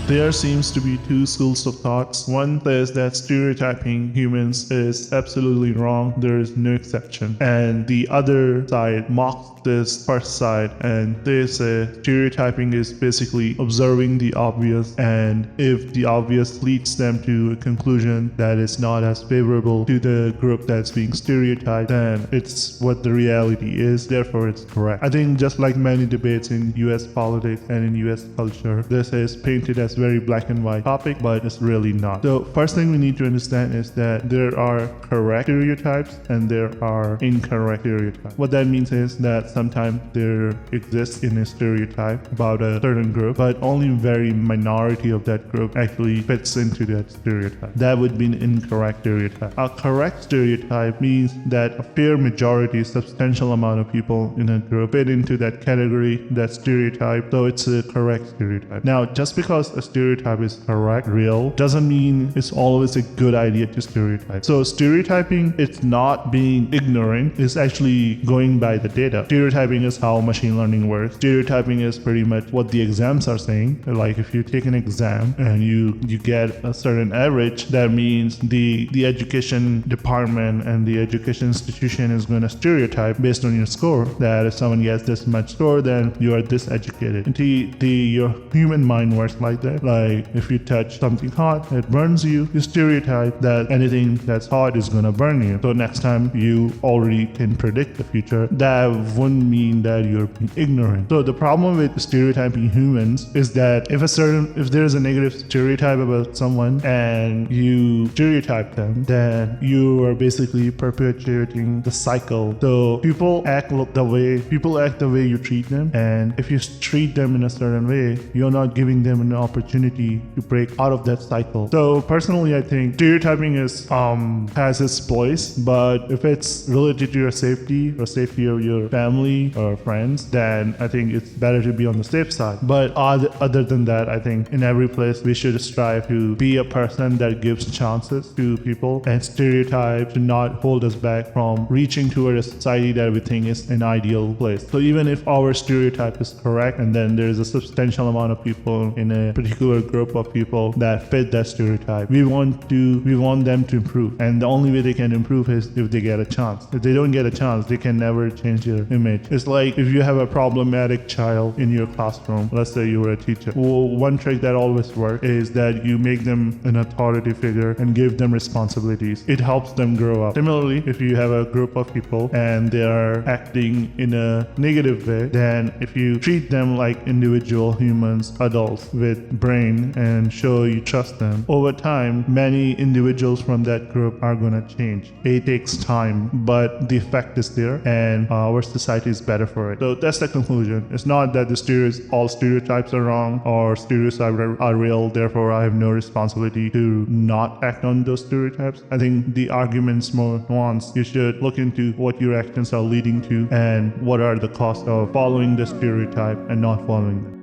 There seems to be two schools of thoughts. One says that stereotyping humans is absolutely wrong, there is no exception. And the other side mocks this first side, and they say stereotyping is basically observing the obvious, and if the obvious leads them to a conclusion that is not as favorable to the group that's being stereotyped, then it's what the reality is, therefore it's correct. I think just like many debates in US politics and in US culture, this is painted as very black and white topic, but it's really not. So first thing we need to understand is that there are correct stereotypes and there are incorrect stereotypes. What that means is that sometimes there exists in a stereotype about a certain group, but only very minority of that group actually fits into that stereotype. That would be an incorrect stereotype. A correct stereotype means that a fair majority, substantial amount of people in a group fit into that category, that stereotype, so it's a correct stereotype. Now, just because a stereotype is correct, real, doesn't mean it's always a good idea to stereotype. So stereotyping, it's not being ignorant, it's actually going by the data. Stereotyping is how machine learning works. Stereotyping is pretty much what the exams are saying. Like if you take an exam and you get a certain average, that means the education department and the education institution is going to stereotype based on your score, that if someone gets this much score, then you are this educated. And your human mind works like that. Like if you touch something hot, it burns you, you stereotype that anything that's hot is going to burn you. So next time you already can predict the future, that wouldn't mean that you're being ignorant. So the problem with stereotyping humans is that if there's a negative stereotype about someone and you stereotype them, then you are basically perpetuating the cycle. So people act the way you treat them, and if you treat them in a certain way, you're not giving them an opportunity to break out of that cycle. So personally, I think stereotyping has its place, but if it's related to your safety or safety of your family or friends, then I think it's better to be on the safe side. But other than that, I think in every place we should strive to be a person that gives chances to people, and stereotypes to not hold us back from reaching toward a society that we think is an ideal place. So even if our stereotype is correct, and then there is a substantial amount of people in a particular group of people that fit that stereotype, we want them to improve, and the only way they can improve is if they get a chance. If they don't get a chance, they can never change their image. It's like if you have a problematic child in your classroom, let's say you were a teacher. Well, one trick that always works is that you make them an authority figure and give them responsibilities. It helps them grow up. Similarly, if you have a group of people and they are acting in a negative way, then if you treat them like individual humans, adults with brain, and show you trust them, over time, many individuals from that group are going to change. It takes time, but the effect is there, and our society is better for it. So that's the conclusion. It's not that all stereotypes are wrong or stereotypes are real, therefore I have no responsibility to not act on those stereotypes. I think the argument's more nuanced. You should look into what your actions are leading to and what are the costs of following the stereotype and not following them.